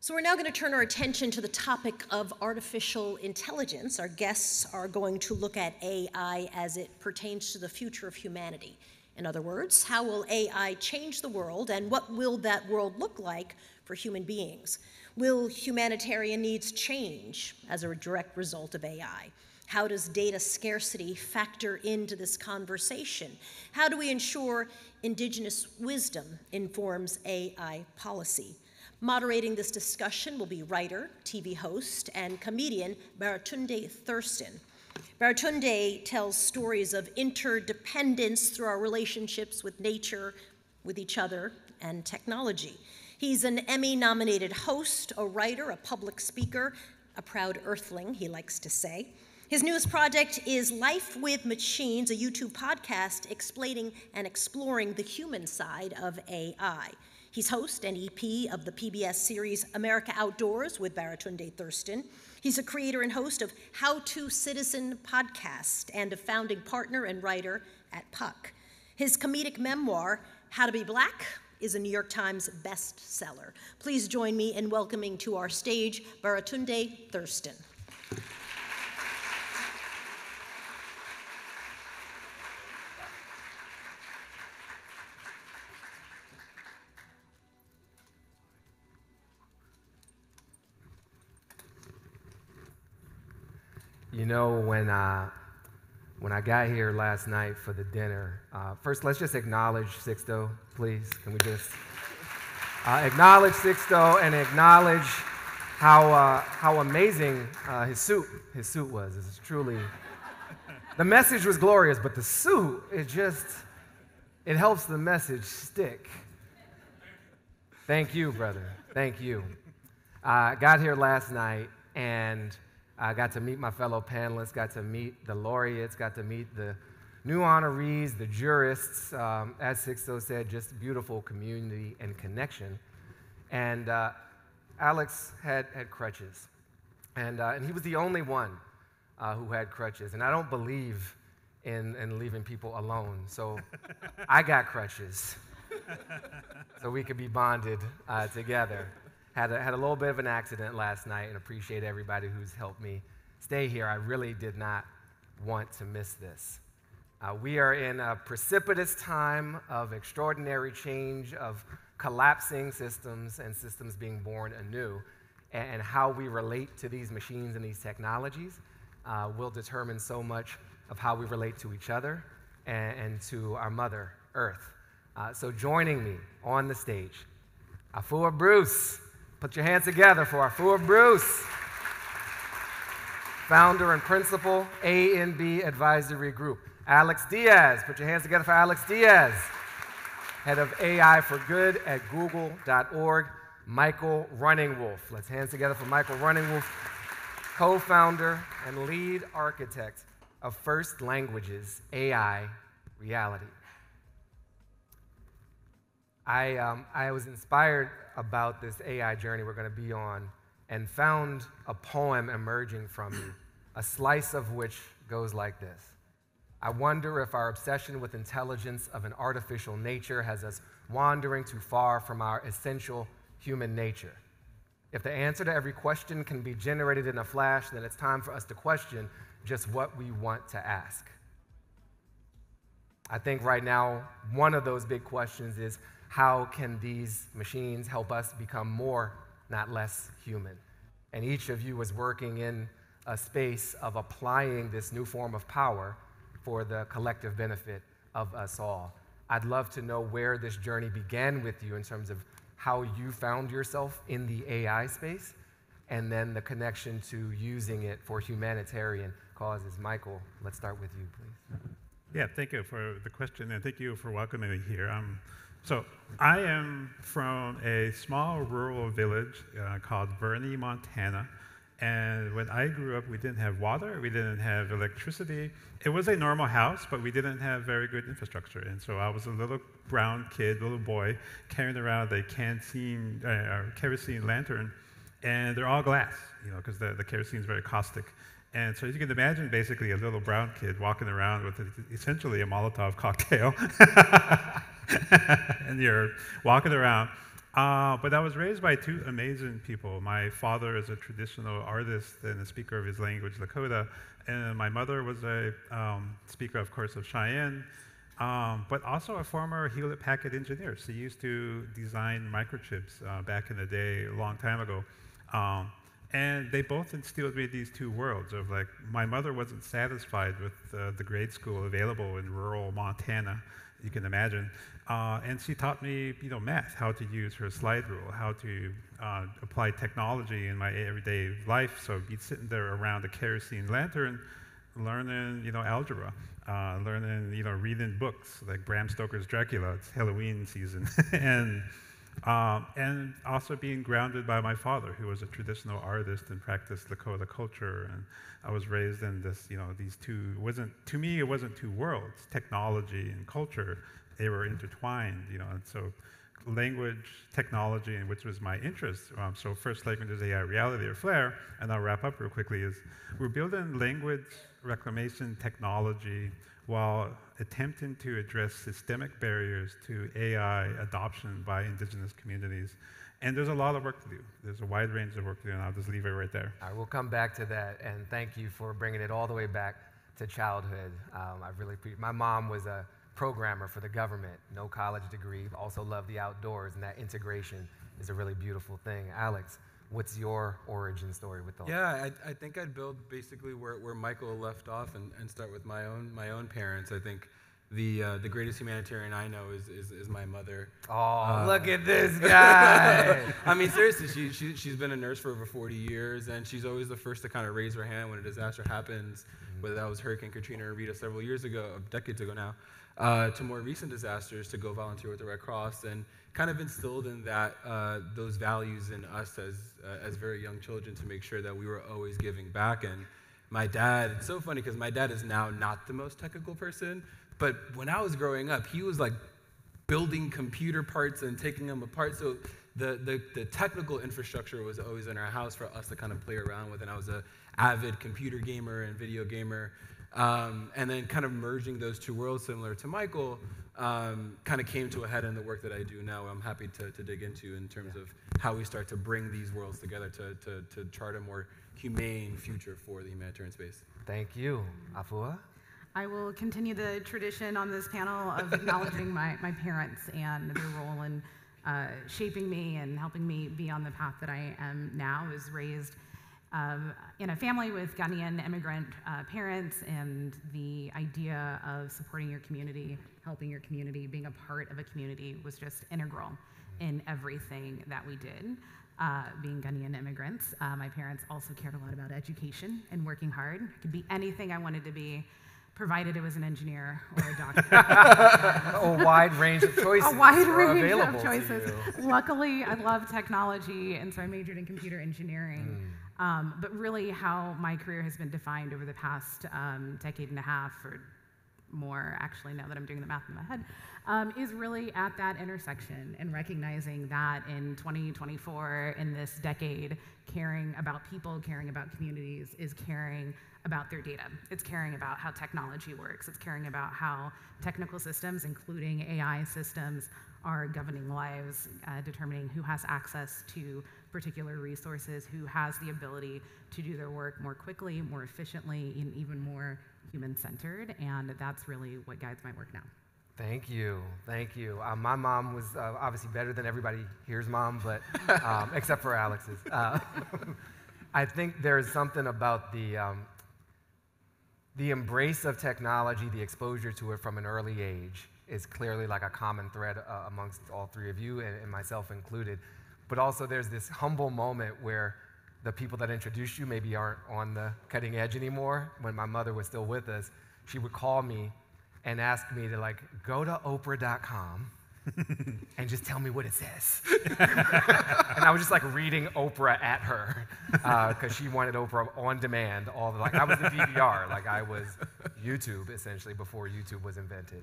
So we're now going to turn our attention to the topic of artificial intelligence. Our guests are going to look at AI as it pertains to the future of humanity. In other words, how will AI change the world, and what will that world look like for human beings? Will humanitarian needs change as a direct result of AI? How does data scarcity factor into this conversation? How do we ensure indigenous wisdom informs AI policy? Moderating this discussion will be writer, TV host, and comedian Baratunde Thurston. Baratunde tells stories of interdependence through our relationships with nature, with each other, and technology. He's an Emmy-nominated host, a writer, a public speaker, a proud earthling, he likes to say. His newest project is Life with Machines, a YouTube podcast explaining and exploring the human side of AI. He's host and EP of the PBS series America Outdoors with Baratunde Thurston. He's a creator and host of How to Citizen podcast and a founding partner and writer at Puck. His comedic memoir, How to Be Black, is a New York Times bestseller. Please join me in welcoming to our stage Baratunde Thurston. You know, when I got here last night for the dinner, first let's just acknowledge Sixto, please. Can we just acknowledge Sixto and acknowledge how amazing his suit was. It's truly, the message was glorious, but the suit, it helps the message stick. Thank you, brother. Thank you. I got here last night and I got to meet my fellow panelists, got to meet the laureates, got to meet the new honorees, the jurists. As Sixto said, just beautiful community and connection. And Alex had crutches. And he was the only one who had crutches. And I don't believe in leaving people alone. So I got crutches so we could be bonded together. Had a little bit of an accident last night and appreciate everybody who's helped me stay here. I really did not want to miss this. We are in a precipitous time of extraordinary change, of collapsing systems and systems being born anew. And how we relate to these machines and these technologies will determine so much of how we relate to each other and to our Mother Earth. So joining me on the stage, Afua Bruce. Put your hands together for Afua Bruce, founder and principal, A&B Advisory Group. Alex Díaz, put your hands together for Alex Díaz, head of AI for Good at Google.org. Michael Runningwolf, let's hands together for Michael Runningwolf, co-founder and lead architect of First Languages AI Reality. I was inspired about this AI journey we're going to be on and found a poem emerging from you, a slice of which goes like this. I wonder if our obsession with intelligence of an artificial nature has us wandering too far from our essential human nature. If the answer to every question can be generated in a flash, then it's time for us to question just what we want to ask. I think right now, one of those big questions is, how can these machines help us become more, not less, human? And each of you is working in a space of applying this new form of power for the collective benefit of us all. I'd love to know where this journey began with you in terms of how you found yourself in the AI space, and then the connection to using it for humanitarian causes. Michael, let's start with you, please. Yeah, thank you for the question, and thank you for welcoming me here. So I am from a small rural village called Verney, Montana. And when I grew up, we didn't have water, we didn't have electricity. It was a normal house, but we didn't have very good infrastructure. And so I was a little brown kid, little boy, carrying around a kerosene lantern. And they're all glass, because the kerosene is very caustic. And so as you can imagine, basically a little brown kid walking around with essentially a Molotov cocktail. And you're walking around, But I was raised by two amazing people. My father is a traditional artist and a speaker of his language, Lakota, and my mother was a speaker, of course, of Cheyenne, but also a former Hewlett-Packard engineer. She used to design microchips back in the day, a long time ago. And they both instilled me these two worlds of like, my mother wasn't satisfied with the grade school available in rural Montana, you can imagine. And she taught me, math, how to use her slide rule, how to apply technology in my everyday life. So I'd be sitting there around a kerosene lantern, learning, algebra, learning, reading books like Bram Stoker's Dracula. It's Halloween season, and also being grounded by my father, who was a traditional artist and practiced Lakota culture. And I was raised in this, these two, to me, it wasn't two worlds, technology and culture. They were intertwined, and so language, technology, and which was my interest. So First Languages, AI, Reality, or FLAIR, and I'll wrap up real quickly, is we're building language reclamation technology while attempting to address systemic barriers to AI adoption by indigenous communities. And there's a lot of work to do. There's a wide range of work to do, and I'll just leave it right there. All right, we'll come back to that, and thank you for bringing it all the way back to childhood. I really appreciate it. My mom was a programmer for the government, no college degree, also loved the outdoors, and that integration is a really beautiful thing. Alex, what's your origin story with all that? Yeah, I think I'd build basically where Michael left off and start with my own parents. I think the greatest humanitarian I know is my mother. Oh, look at this guy! I mean, seriously, she's been a nurse for over 40 years, and she's always the first to kind of raise her hand when a disaster happens, whether that was Hurricane Katrina or Rita several years ago, decades ago now, to more recent disasters, to go volunteer with the Red Cross, and kind of instilled in that those values in us as very young children to make sure that we were always giving back. And my dad, it's so funny because my dad is now not the most technical person, but when I was growing up, he was like building computer parts and taking them apart. So the technical infrastructure was always in our house for us to kind of play around with. And I was an avid computer gamer and video gamer. And then kind of merging those two worlds, similar to Michael, kind of came to a head in the work that I do now. I'm happy to dig into in terms of how we start to bring these worlds together to chart a more humane future for the humanitarian space. Thank you. Afua? I will continue the tradition on this panel of acknowledging my parents and their role in shaping me and helping me be on the path that I am now. I was raised in a family with Ghanaian immigrant parents, and the idea of supporting your community, helping your community, being a part of a community was just integral in everything that we did. Being Ghanaian immigrants, my parents also cared a lot about education and working hard. It could be anything I wanted to be, provided it was an engineer or a doctor. A wide range of choices. A wide range of choices. Luckily, I love technology, and so I majored in computer engineering. But really how my career has been defined over the past decade and a half, or more actually now that I'm doing the math in my head, is really at that intersection and recognizing that in 2024, in this decade, caring about people, caring about communities is caring about their data. It's caring about how technology works. It's caring about how technical systems, including AI systems, are governing lives, determining who has access to particular resources, who has the ability to do their work more quickly, more efficiently, and even more human-centered, and that's really what guides my work now. Thank you, thank you. My mom was obviously better than everybody here's mom, but except for Alex's. I think there's something about the embrace of technology, the exposure to it from an early age is clearly like a common thread amongst all three of you, and myself included. But also there's this humble moment where the people that introduced you maybe aren't on the cutting edge anymore. When my mother was still with us, she would call me and ask me to go to Oprah.com and just tell me what it says. And I was just reading Oprah at her because she wanted Oprah on demand. I was the DVR, I was YouTube essentially before YouTube was invented.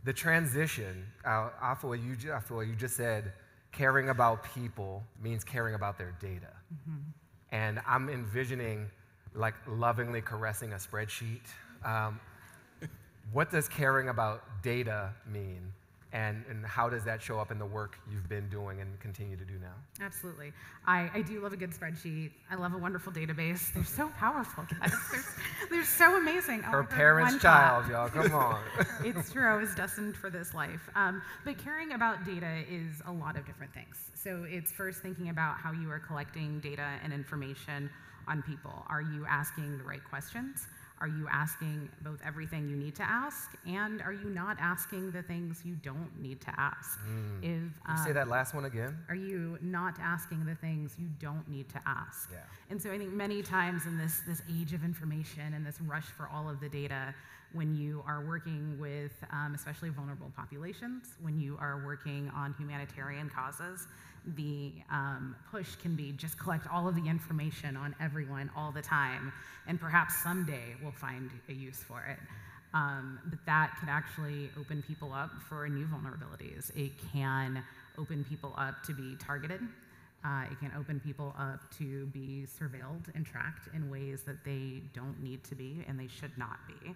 The transition, Afua, you just said caring about people means caring about their data. Mm-hmm. And I'm envisioning lovingly caressing a spreadsheet. What does caring about data mean? And how does that show up in the work you've been doing and continue to do now? Absolutely. I do love a good spreadsheet. I love a wonderful database. They're so powerful, guys. They're so amazing. Her parents' child, y'all, come on. It's true. I was destined for this life. But caring about data is a lot of different things. So it's first thinking about how you are collecting data and information on people. Are you asking the right questions? Are you asking both everything you need to ask, and are you not asking the things you don't need to ask? Can you say that last one again? Are you not asking the things you don't need to ask? Yeah. And so I think many times in this age of information and this rush for all of the data, when you are working with especially vulnerable populations, when you are working on humanitarian causes, the push can be just collect all of the information on everyone all the time, and perhaps someday we'll find a use for it. But that could actually open people up for new vulnerabilities. It can open people up to be targeted. It can open people up to be surveilled and tracked in ways that they don't need to be and they should not be.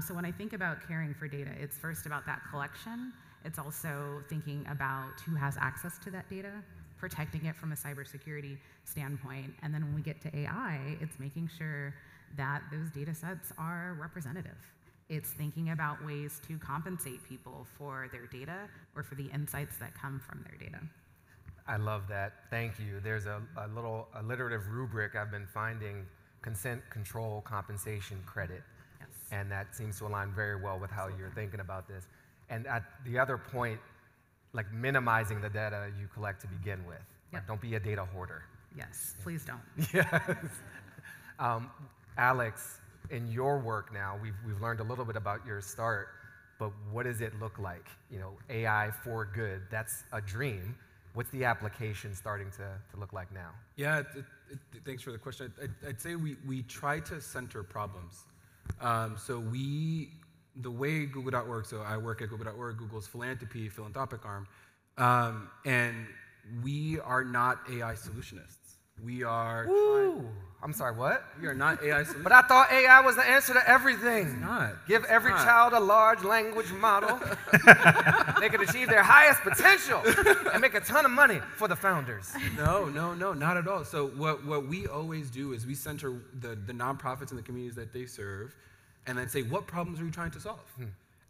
So when I think about caring for data, it's first about that collection. It's also thinking about who has access to that data, protecting it from a cybersecurity standpoint. And then when we get to AI, it's making sure that those data sets are representative. It's thinking about ways to compensate people for their data or for the insights that come from their data. I love that. Thank you. There's a alliterative rubric I've been finding, consent, control, compensation, credit. Yes. And that seems to align very well with how you're thinking about this. And at the other point, like minimizing the data you collect to begin with. Yep. Like, don't be a data hoarder. Yes, please don't. Yes. Alex, in your work now, we've learned a little bit about your start, but what does it look like? You know, AI for good, that's a dream. What's the application starting to look like now? Yeah, thanks for the question. I'd say we try to center problems. The way Google.org, so I work at Google.org, Google's philanthropic arm, and we are not AI solutionists. We are I'm sorry, what? We are not AI solutionists. But I thought AI was the answer to everything. It's not. Give every child a large language model. They can achieve their highest potential and make a ton of money for the founders. No, not at all. So what we always do is we center the nonprofits and the communities that they serve, and then say, what problems are you trying to solve?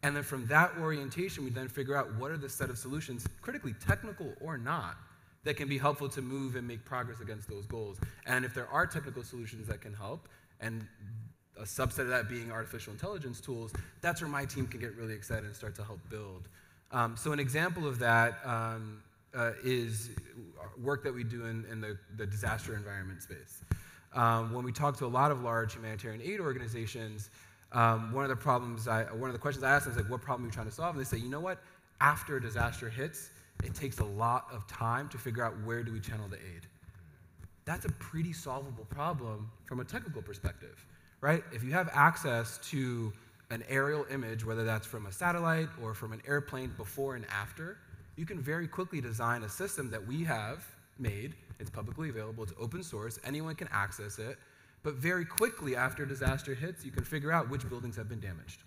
And then from that orientation, we then figure out what are the set of solutions, critically technical or not, that can be helpful to move and make progress against those goals. And if there are technical solutions that can help, and a subset of that being artificial intelligence tools, that's where my team can get really excited and start to help build. So an example of that is work that we do in the disaster environment space. When we talk to a lot of large humanitarian aid organizations, one of the questions I ask them is like, what problem are you trying to solve? And they say, you know what? After a disaster hits, it takes a lot of time to figure out where do we channel the aid. That's a pretty solvable problem from a technical perspective, right? If you have access to an aerial image, whether that's from a satellite or from an airplane before and after, you can very quickly design a system that we have made. It's publicly available, it's open source, anyone can access it, but very quickly after a disaster hits, you can figure out which buildings have been damaged.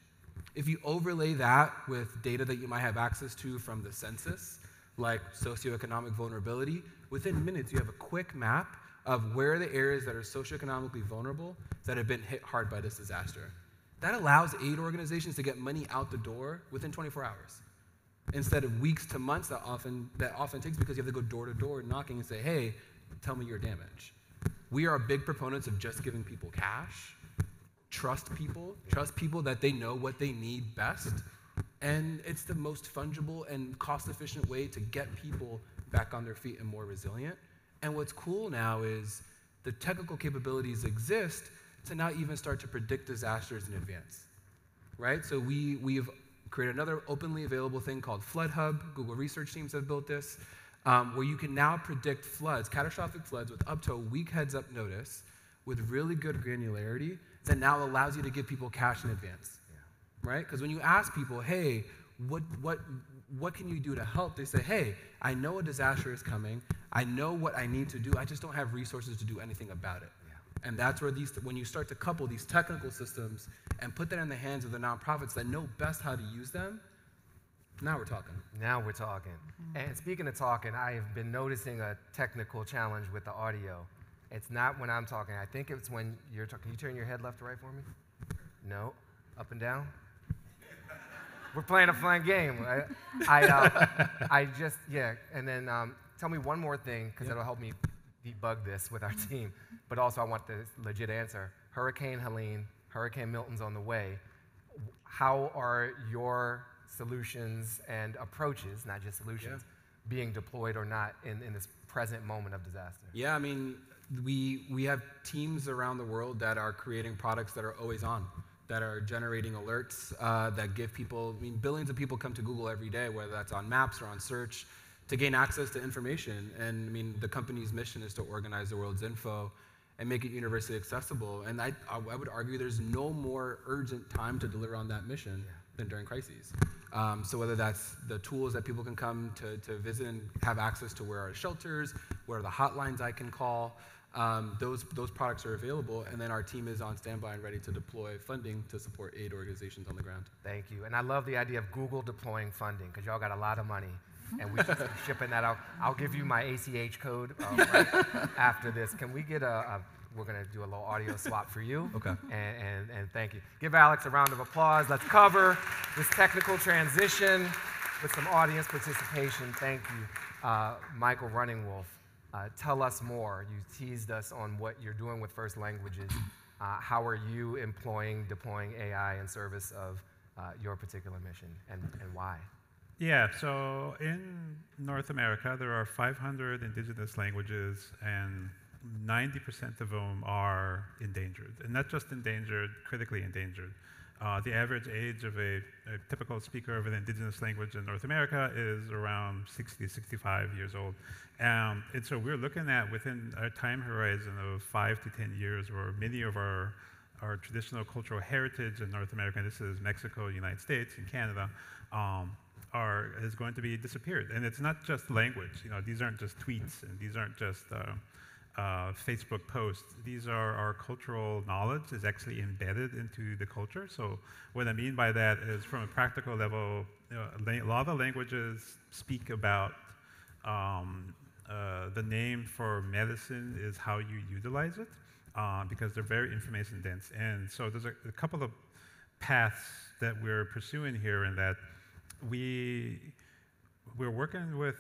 If you overlay that with data that you might have access to from the census, like socioeconomic vulnerability, within minutes you have a quick map of where are the areas that are socioeconomically vulnerable that have been hit hard by this disaster. That allows aid organizations to get money out the door within 24 hours. Instead of weeks to months that often takes, because you have to go door to door knocking and say, hey, tell me your damage. We are big proponents of just giving people cash. Trust people that they know what they need best. And it's the most fungible and cost-efficient way to get people back on their feet and more resilient. And what's cool now is the technical capabilities exist to now even start to predict disasters in advance, right? So we've created another openly available thing called Flood Hub. Google research teams have built this, where you can now predict floods, catastrophic floods, with up to a week heads-up notice with really good granularity that now allows you to give people cash in advance. Right? Because when you ask people, hey, what can you do to help? They say, hey, I know a disaster is coming. I know what I need to do. I just don't have resources to do anything about it. Yeah. And that's where when you start to couple these technical systems and put that in the hands of the nonprofits that know best how to use them, Now we're talking. Now we're talking. And speaking of talking, I have been noticing a technical challenge with the audio. It's not when I'm talking. I think it's when you're talking. Can you turn your head left to right for me? No. Up and down? We're playing a fun game. I just, yeah. And then tell me one more thing, because it'll help me debug this with our team. But also, I want the legit answer. Hurricane Helene, Hurricane Milton's on the way. How are your solutions and approaches, not just solutions, being deployed or not in this present moment of disaster? Yeah, I mean, we have teams around the world that are creating products that are always on, that are generating alerts, that give people, I mean, billions of people come to Google every day, whether that's on maps or on search, to gain access to information. And I mean, the company's mission is to organize the world's info and make it universally accessible. And I would argue there's no more urgent time to deliver on that mission than during crises. So whether that's the tools that people can come to visit and have access to, where are shelters, where are the hotlines I can call, those products are available, and then our team is on standby and ready to deploy funding to support aid organizations on the ground. Thank you. And I love the idea of Google deploying funding, because y'all got a lot of money, and we should be shipping that out. I'll give you my ACH code right after this. Can we get we're going to do a little audio swap for you. Okay. And thank you. Give Alex a round of applause. Let's cover this technical transition with some audience participation. Thank you. Michael Running Wolf, tell us more. You teased us on what you're doing with First Languages. How are you deploying AI in service of your particular mission, and why? Yeah, so in North America, there are 500 indigenous languages, and 90% of them are endangered, and not just endangered, critically endangered. The average age of a typical speaker of an indigenous language in North America is around 60, 65 years old. And so we're looking at, within a time horizon of 5 to 10 years, where many of our traditional cultural heritage in North America, and this is Mexico, United States, and Canada, is going to be disappeared. And it's not just language. You know, these aren't just tweets, and these aren't just Facebook posts. These are our cultural knowledge is actually embedded into the culture. So what I mean by that is, from a practical level, a lot of languages speak about the name for medicine is how you utilize it, because they're very information dense. And so there's a couple of paths that we're pursuing here, in that we're working with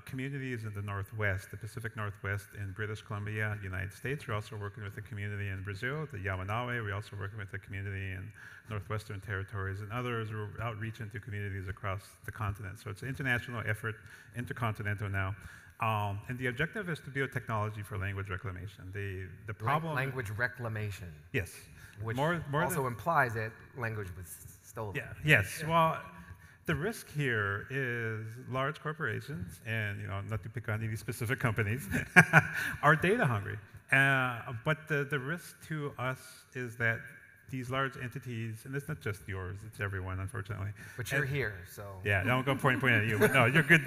communities in the Northwest, the Pacific Northwest in British Columbia, United States. We're also working with a community in Brazil, the Yamanawe. We're also working with a community in Northwestern Territories, and others. We're outreaching to communities across the continent. So it's an international effort, intercontinental now. And the objective is to build technology for language reclamation. The problem... Language reclamation. Yes. Which more also implies that language was stolen. Yeah. Yes. Well, the risk here is large corporations, and not to pick on any specific companies, are data hungry. But the risk to us is that these large entities, and it's not just yours, it's everyone, unfortunately. But you're here, so. Yeah, I don't go point at you. But no, you're good.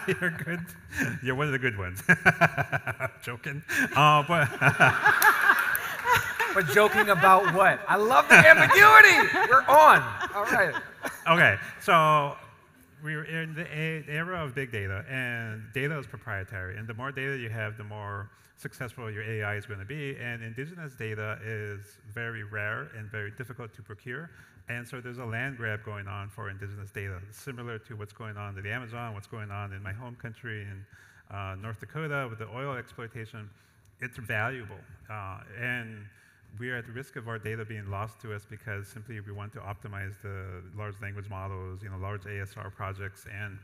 You're good. You're one of the good ones. Joking. But joking about what? I love the ambiguity. We're on. All right. Okay, so we're in the era of big data, and data is proprietary. And the more data you have, the more successful your AI is going to be. And indigenous data is very rare and very difficult to procure. And so there's a land grab going on for indigenous data, similar to what's going on in the Amazon, what's going on in my home country in North Dakota with the oil exploitation. It's valuable. And we are at risk of our data being lost to us because simply we want to optimize the large language models, large ASR projects, and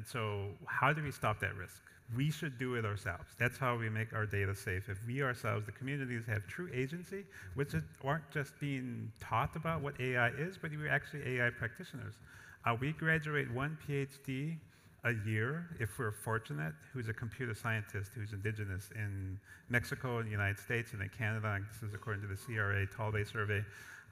so how do we stop that risk? We should do it ourselves. That's how we make our data safe. If we ourselves, the communities, have true agency, which aren't just being taught about what AI is, but we're actually AI practitioners. We graduate one PhD a year, if we're fortunate, who's a computer scientist who's indigenous in Mexico and the United States and in Canada. And this is according to the CRA Tallbay survey.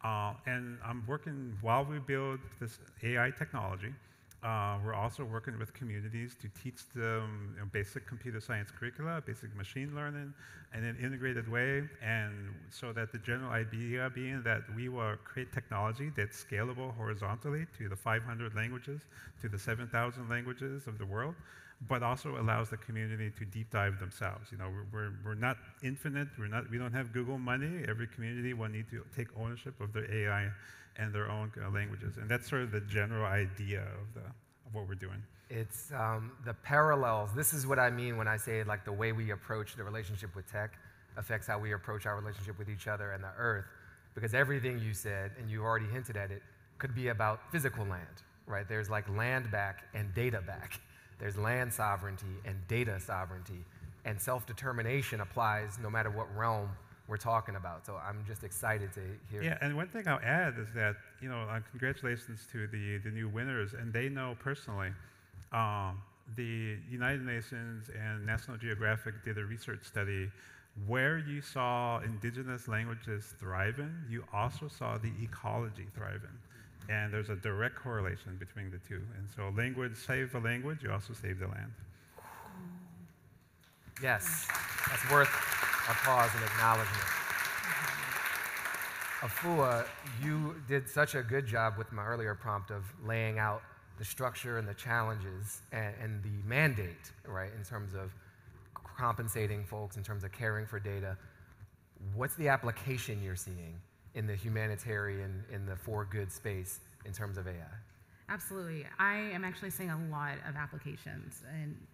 And I'm working while we build this AI technology. We're also working with communities to teach them basic computer science curricula, basic machine learning, in an integrated way, and so that the general idea being that we will create technology that's scalable horizontally to the 500 languages, to the 7,000 languages of the world, but also allows the community to deep dive themselves. We're not infinite. We don't have Google money. Every community will need to take ownership of their AI and their own languages, and that's sort of the general idea of what we're doing. It's the parallels. This is what I mean when I say like the way we approach the relationship with tech affects how we approach our relationship with each other and the earth, because everything you said, and you already hinted at it, could be about physical land, right? There's like land back and data back. There's land sovereignty and data sovereignty, and self-determination applies no matter what realm we're talking about. So I'm just excited to hear. Yeah, and one thing I'll add is that, congratulations to the new winners, and they know personally. The United Nations and National Geographic did a research study where you saw indigenous languages thriving, you also saw the ecology thriving. And there's a direct correlation between the two. And so save a language, you also save the land. Yes, that's worth applause and acknowledgement. Afua, you did such a good job with my earlier prompt of laying out the structure and the challenges and the mandate, right, in terms of compensating folks, in terms of caring for data. What's the application you're seeing in the humanitarian, in the for good space in terms of AI? Absolutely. I am actually seeing a lot of applications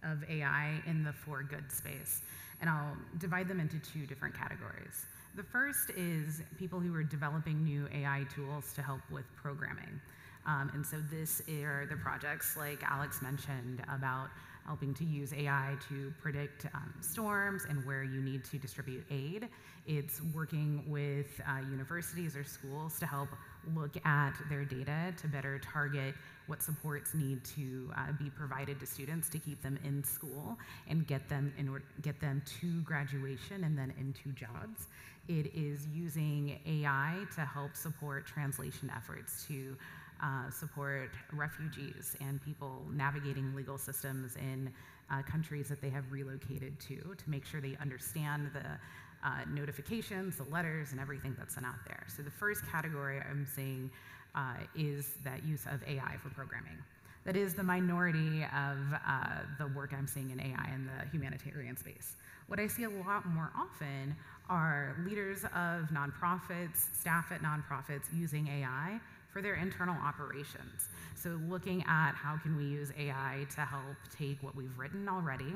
of AI in the for good space, and I'll divide them into two different categories. The first is people who are developing new AI tools to help with programming. And so this are the projects like Alex mentioned about helping to use AI to predict storms and where you need to distribute aid. It's working with universities or schools to help look at their data to better target what supports need to be provided to students to keep them in school and get them to graduation and then into jobs. It is using AI to help support translation efforts to support refugees and people navigating legal systems in countries that they have relocated to make sure they understand the notifications, the letters, and everything that's sent out there. So the first category I'm seeing is that use of AI for programming. That is the minority of the work I'm seeing in AI in the humanitarian space. What I see a lot more often are leaders of nonprofits, staff at nonprofits using AI for their internal operations. So looking at how can we use AI to help take what we've written already,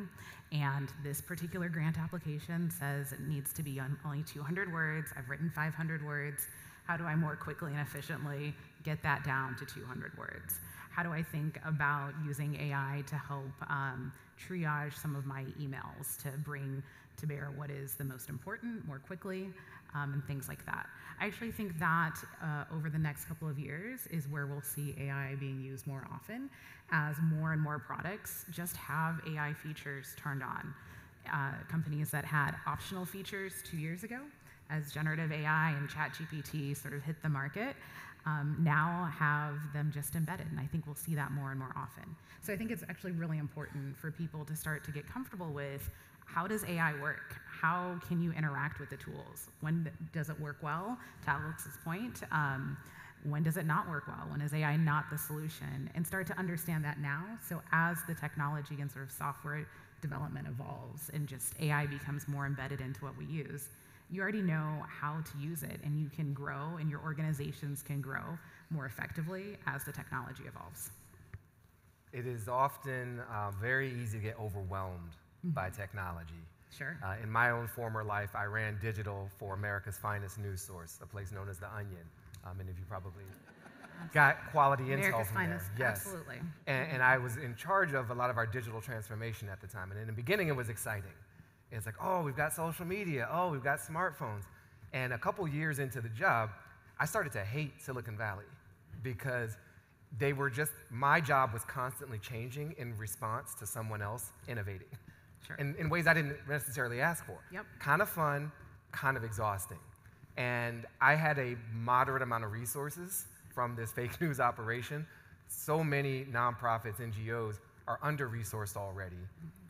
and this particular grant application says it needs to be on only 200 words, I've written 500 words, how do I more quickly and efficiently get that down to 200 words? How do I think about using AI to help triage some of my emails to bring to bear what is the most important more quickly, and things like that. I actually think that over the next couple of years is where we'll see AI being used more often as more and more products just have AI features turned on. Companies that had optional features 2 years ago, as generative AI and ChatGPT sort of hit the market, now have them just embedded, and I think we'll see that more and more often. So I think it's actually really important for people to start to get comfortable with how does AI work? How can you interact with the tools? When does it work well? To Alex's point, when does it not work well? When is AI not the solution? And start to understand that now, so as the technology and sort of software development evolves and just AI becomes more embedded into what we use, you already know how to use it, and you can grow, and your organizations can grow more effectively as the technology evolves. It is often very easy to get overwhelmed by technology. Sure. In my own former life, I ran digital for America's finest news source, a place known as The Onion. Many of you probably got quality intel America's from finest, there. Yes. absolutely. And I was in charge of a lot of our digital transformation at the time. And in the beginning, it was exciting. It's like, oh, we've got social media. Oh, we've got smartphones. And a couple years into the job, I started to hate Silicon Valley because they were just, my job was constantly changing in response to someone else innovating. Sure. In ways I didn't necessarily ask for. Yep. Kind of fun, kind of exhausting. And I had a moderate amount of resources from this fake news operation, so many nonprofits, NGOs are under-resourced already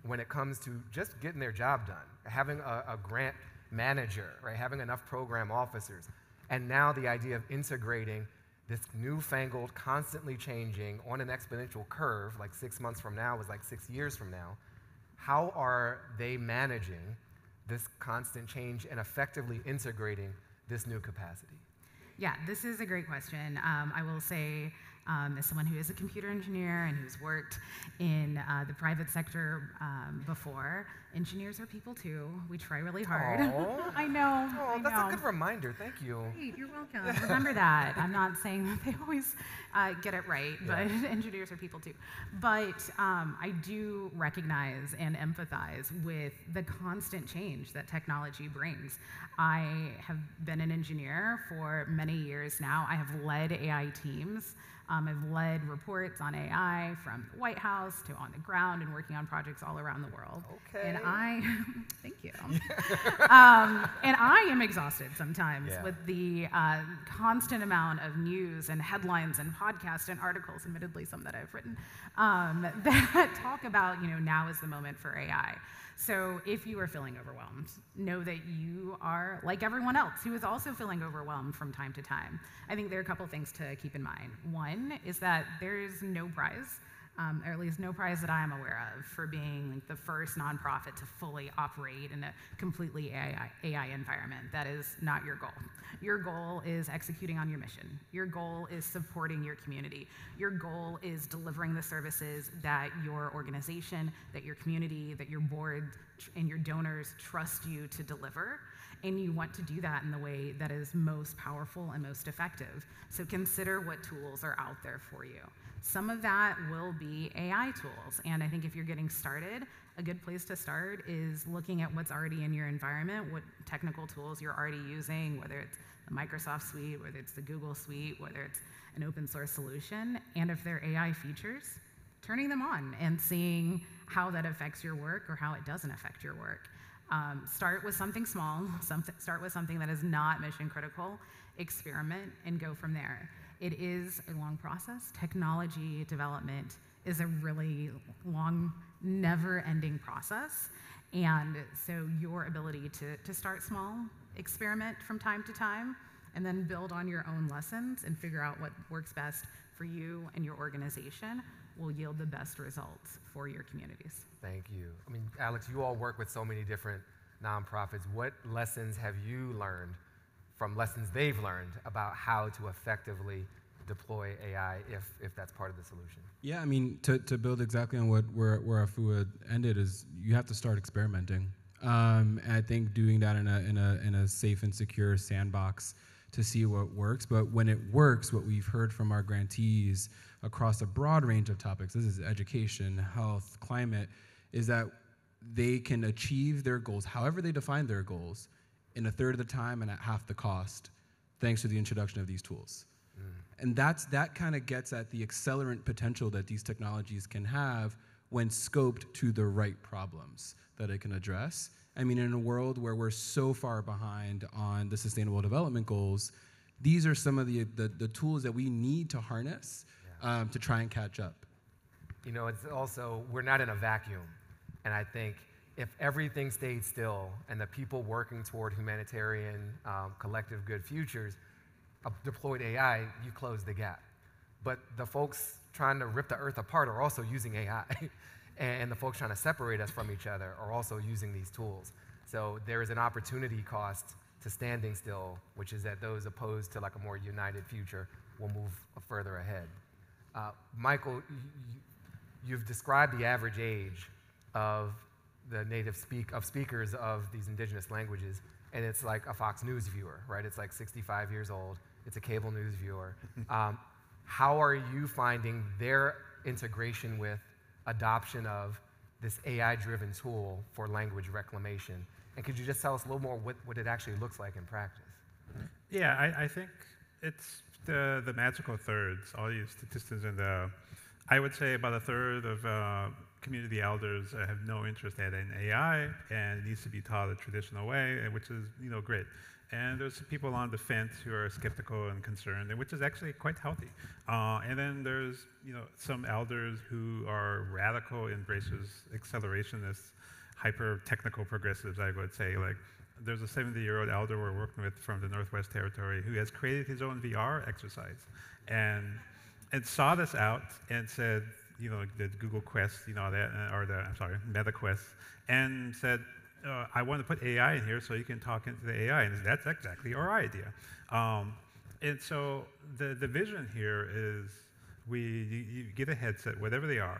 when it comes to just getting their job done, having a grant manager, right? Having enough program officers. And now the idea of integrating this newfangled, constantly changing on an exponential curve, like 6 months from now is like 6 years from now. How are they managing this constant change and effectively integrating this new capacity? Yeah, this is a great question. I will say, as someone who is a computer engineer and who's worked in the private sector before, engineers are people too. We try really hard. Aww. I know. Oh, that's a good reminder. Thank you. Great, you're welcome. Remember that. I'm not saying that they always get it right, but engineers are people too. But I do recognize and empathize with the constant change that technology brings. I have been an engineer for many years now. I have led AI teams. I've led reports on AI from the White House to on the ground and working on projects all around the world. Okay. And thank you. And I am exhausted sometimes with the constant amount of news and headlines and podcasts and articles, admittedly some that I've written, that talk about, now is the moment for AI. So if you are feeling overwhelmed, know that you are like everyone else who is also feeling overwhelmed from time to time. I think there are a couple things to keep in mind. One is that there is no prize, or at least no prize that I am aware of, for being the first nonprofit to fully operate in a completely AI environment. That is not your goal. Your goal is executing on your mission. Your goal is supporting your community. Your goal is delivering the services that your organization, that your community, that your board, and your donors trust you to deliver. And you want to do that in the way that is most powerful and most effective. So consider what tools are out there for you. Some of that will be AI tools. And I think if you're getting started, a good place to start is looking at what's already in your environment, what technical tools you're already using, whether it's the Microsoft suite, whether it's the Google suite, whether it's an open source solution. And if they're AI features, turning them on and seeing how that affects your work or how it doesn't affect your work. Start with something small, start with something that is not mission critical, experiment, and go from there. It is a long process. Technology development is a really long, never-ending process. And so your ability to start small, experiment from time to time, and then build on your own lessons and figure out what works best for you and your organization will yield the best results for your communities. Thank you. I mean, Alex, you all work with so many different nonprofits. What lessons have you learned from lessons they've learned about how to effectively deploy AI if that's part of the solution? Yeah, I mean, to build exactly on where Afua ended is you have to start experimenting. And I think doing that in a safe and secure sandbox to see what works. But when it works, what we've heard from our grantees across a broad range of topics, this is education, health, climate, is that they can achieve their goals, however they define their goals, in a third of the time and at half the cost, thanks to the introduction of these tools. And that kind of gets at the accelerant potential that these technologies can have when scoped to the right problems that it can address. I mean, in a world where we're so far behind on the Sustainable Development Goals, these are some of the tools that we need to harness to try and catch up. You know, it's also, we're not in a vacuum. And I think if everything stayed still and the people working toward humanitarian collective good futures deployed AI, you close the gap. But the folks trying to rip the earth apart are also using AI. And the folks trying to separate us from each other are also using these tools. So there is an opportunity cost to standing still, which is that those opposed to like a more united future will move further ahead. Michael, you've described the average age of the native speakers of these indigenous languages, and it's like a Fox News viewer, right? It's like 65 years old. It's a cable news viewer. How are you finding their integration with adoption of this AI-driven tool for language reclamation? And could you just tell us a little more what it actually looks like in practice? Yeah, I think it's the magical thirds. All you statisticians I would say about a third of community elders have no interest in AI, and it needs to be taught a traditional way, which is great. And there's people on the fence who are skeptical and concerned, and which is actually quite healthy. And then there's some elders who are radical embracers, accelerationists, hyper-technical progressives, I would say. Like, there's a 70-year-old elder we're working with from the Northwest Territory who has created his own VR exercise, and saw this out and said, the Google Quest, Meta Quest, and said, I want to put AI in here so you can talk into the AI, and that's exactly our idea. And so the vision here is you get a headset, whatever they are,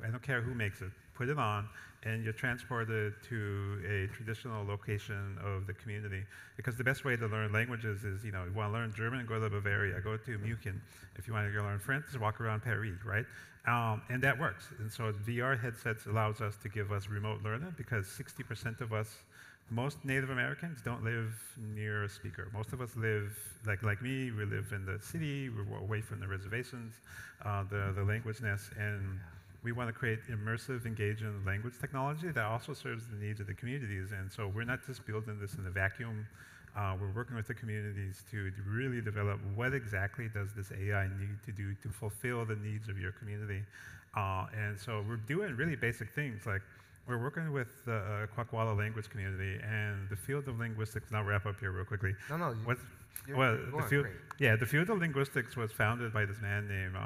I don't care who makes it, put it on, and you're transported to a traditional location of the community. Because the best way to learn languages is, you want to learn German, go to Bavaria, go to München. If you want to go learn French, walk around Paris, right? And that works. And so VR headsets allows us to give us remote learning, because 60% of us, most Native Americans, don't live near a speaker. Most of us live, like me, we live in the city, we're away from the reservations, the language nest, and we want to create immersive, engaging language technology that also serves the needs of the communities. And so we're not just building this in a vacuum. We're working with the communities to really develop what exactly does this AI need to do to fulfill the needs of your community. And so we're doing really basic things, like we're working with the Kwakwala language community and the field of linguistics. And I'll wrap up here real quickly. The field of linguistics was founded by this man named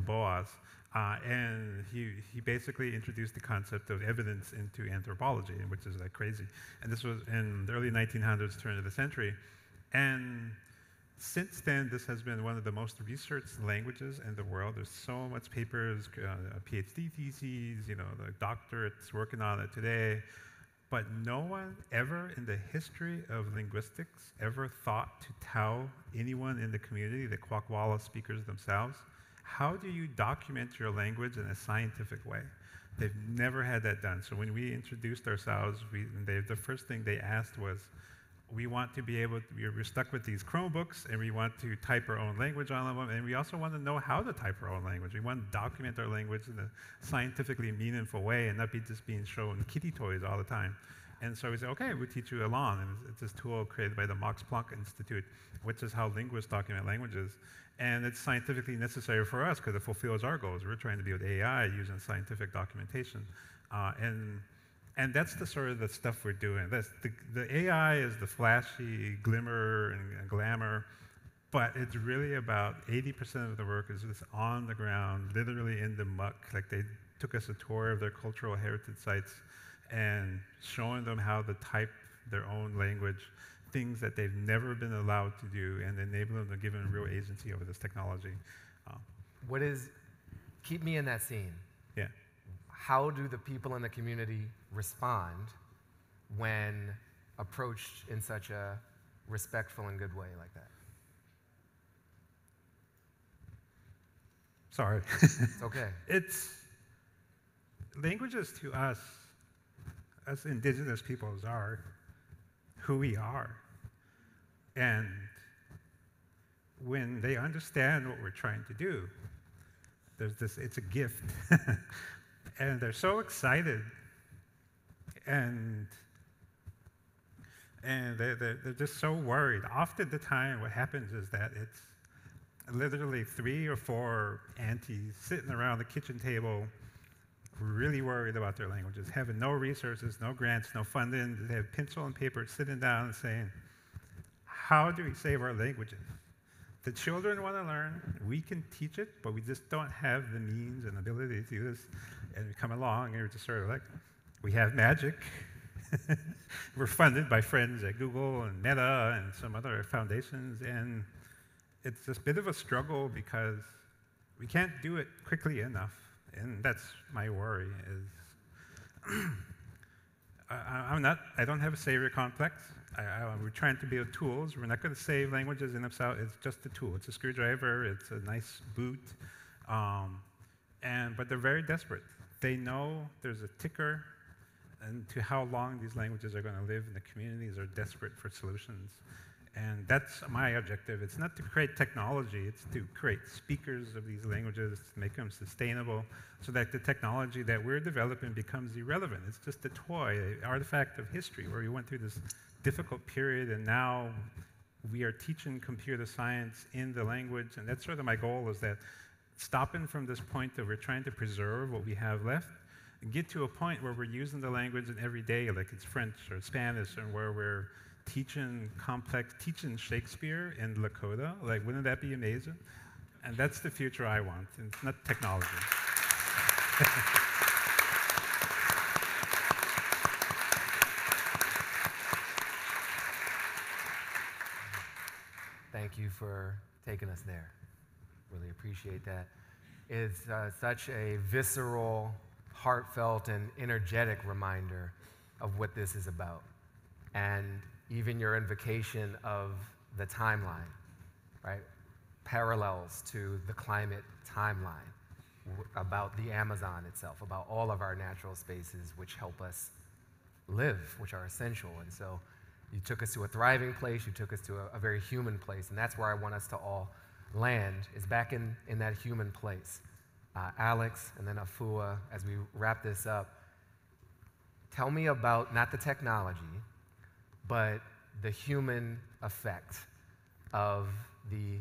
Boaz. And he basically introduced the concept of evidence into anthropology, which is like crazy. And this was in the early 1900s, turn of the century. And since then, this has been one of the most researched languages in the world. There's so much papers, PhD theses, the doctorates working on it today. But no one ever in the history of linguistics ever thought to tell anyone in the community, the Kwakwala speakers themselves, how do you document your language in a scientific way? They've never had that done. So when we introduced ourselves, the first thing they asked was, we want to be able to, we're stuck with these Chromebooks, and we want to type our own language on them, and we also want to know how to type our own language. We want to document our language in a scientifically meaningful way and not be just being shown kitty toys all the time. And so we said, okay, we'll teach you Elan. And it's this tool created by the Max Planck Institute, which is how linguists document languages. And it's scientifically necessary for us because it fulfills our goals. We're trying to build AI using scientific documentation. And that's the sort of the stuff we're doing. The AI is the flashy glimmer and glamour, but it's really about 80% of the work is just on the ground, literally in the muck. Like, they took us a tour of their cultural heritage sites and showing them how to type their own language, things that they've never been allowed to do, and enable them to give them real agency over this technology. Keep me in that scene. Yeah. How do the people in the community respond when approached in such a respectful and good way like that? Sorry. It's okay. Languages to us, as indigenous peoples, are who we are. And when they understand what we're trying to do, it's a gift. And they're so excited. And they're just so worried. Often the time what happens is that it's literally 3 or 4 aunties sitting around the kitchen table, really worried about their languages, having no resources, no grants, no funding. They have pencil and paper, sitting down and saying, how do we save our languages? The children want to learn. We can teach it, but we just don't have the means and ability to do this. And we come along, and we're just sort of like, we have magic. We're funded by friends at Google and Meta and some other foundations. And it's this bit of a struggle because we can't do it quickly enough. And that's my worry is I don't have a savior complex. We're trying to build tools. We're not going to save languages in themselves. It's just a tool. It's a screwdriver. It's a nice boot. But they're very desperate. They know there's a ticker and to how long these languages are going to live, and the communities are desperate for solutions. And that's my objective. It's not to create technology, it's to create speakers of these languages, to make them sustainable, so that the technology that we're developing becomes irrelevant. It's just a toy, an artifact of history, where we went through this difficult period, and now we are teaching computer science in the language, and that's sort of my goal, is that stopping from this point that we're trying to preserve what we have left, and get to a point where we're using the language in every day, like it's French or Spanish, and where we're teaching Shakespeare in Lakota. Like, wouldn't that be amazing? And that's the future I want, and it's not technology. Thank you for taking us there. Really appreciate that. It's such a visceral, heartfelt, and energetic reminder of what this is about. And even your invocation of the timeline, right? Parallels to the climate timeline, about the Amazon itself, about all of our natural spaces which help us live, which are essential. And so you took us to a thriving place, you took us to a very human place, and that's where I want us to all land, is back in that human place. Alex, and then Afua, as we wrap this up, tell me about, not the technology, but the human effect of the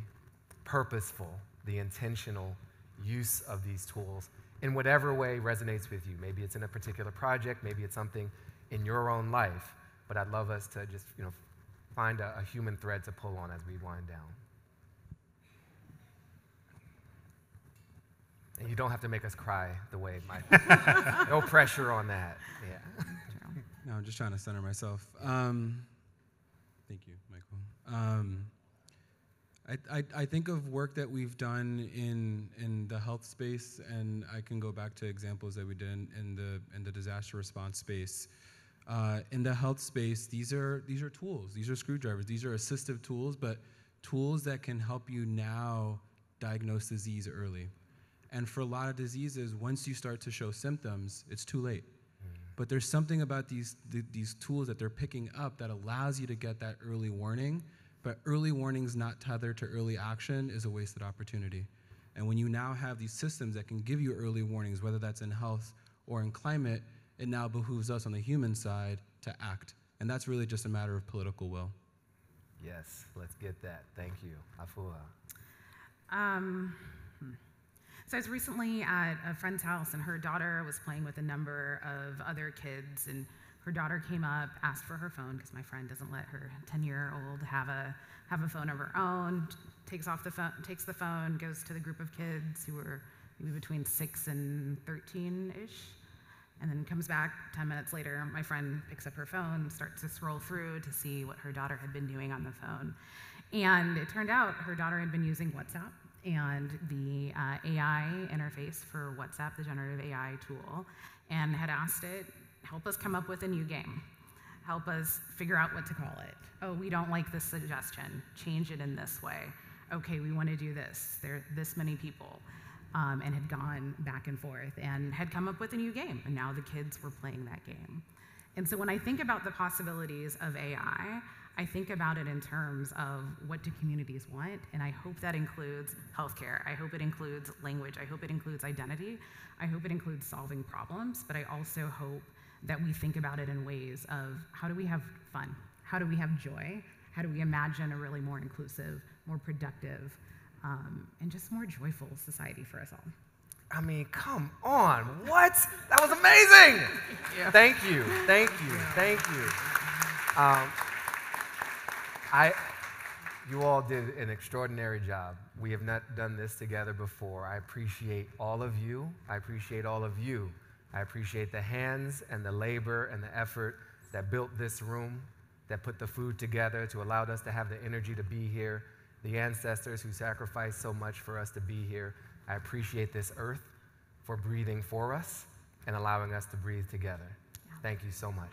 purposeful, the intentional use of these tools in whatever way resonates with you. Maybe it's in a particular project, maybe it's something in your own life, but I'd love us to just, find a human thread to pull on as we wind down. And you don't have to make us cry the way it might. No pressure on that. Yeah. No, I'm just trying to center myself. Thank you, Michael. I think of work that we've done in the health space, and I can go back to examples that we did in the disaster response space. In the health space, these are tools. These are screwdrivers. These are assistive tools, but tools that can help you now diagnose disease early. And for a lot of diseases, once you start to show symptoms, it's too late. But there's something about these tools that they're picking up that allows you to get that early warning. But early warnings not tethered to early action is a wasted opportunity. And when you now have these systems that can give you early warnings, whether that's in health or in climate, it now behooves us on the human side to act. And that's really just a matter of political will. Yes, let's get that. Thank you. Afua. So I was recently at a friend's house, and her daughter was playing with a number of other kids, and her daughter came up, asked for her phone, because my friend doesn't let her 10-year-old have a phone of her own, takes the phone, goes to the group of kids who were maybe between 6 and 13-ish, and then comes back 10 minutes later. My friend picks up her phone, starts to scroll through to see what her daughter had been doing on the phone. And it turned out her daughter had been using WhatsApp and the AI interface for WhatsApp, the generative AI tool, and had asked it, help us come up with a new game. Help us figure out what to call it. Oh, we don't like this suggestion. Change it in this way. Okay, we want to do this. There are this many people. And had gone back and forth and had come up with a new game. And now the kids were playing that game. And so when I think about the possibilities of AI, I think about it in terms of what do communities want, and I hope that includes healthcare. I hope it includes language. I hope it includes identity. I hope it includes solving problems, but I also hope that we think about it in ways of how do we have fun? How do we have joy? How do we imagine a really more inclusive, more productive, and just more joyful society for us all? I mean, come on, what? That was amazing! Yeah. Thank you. You all did an extraordinary job. We have not done this together before. I appreciate all of you. I appreciate all of you. I appreciate the hands and the labor and the effort that built this room, that put the food together, to allow us to have the energy to be here, the ancestors who sacrificed so much for us to be here. I appreciate this earth for breathing for us and allowing us to breathe together. Thank you so much.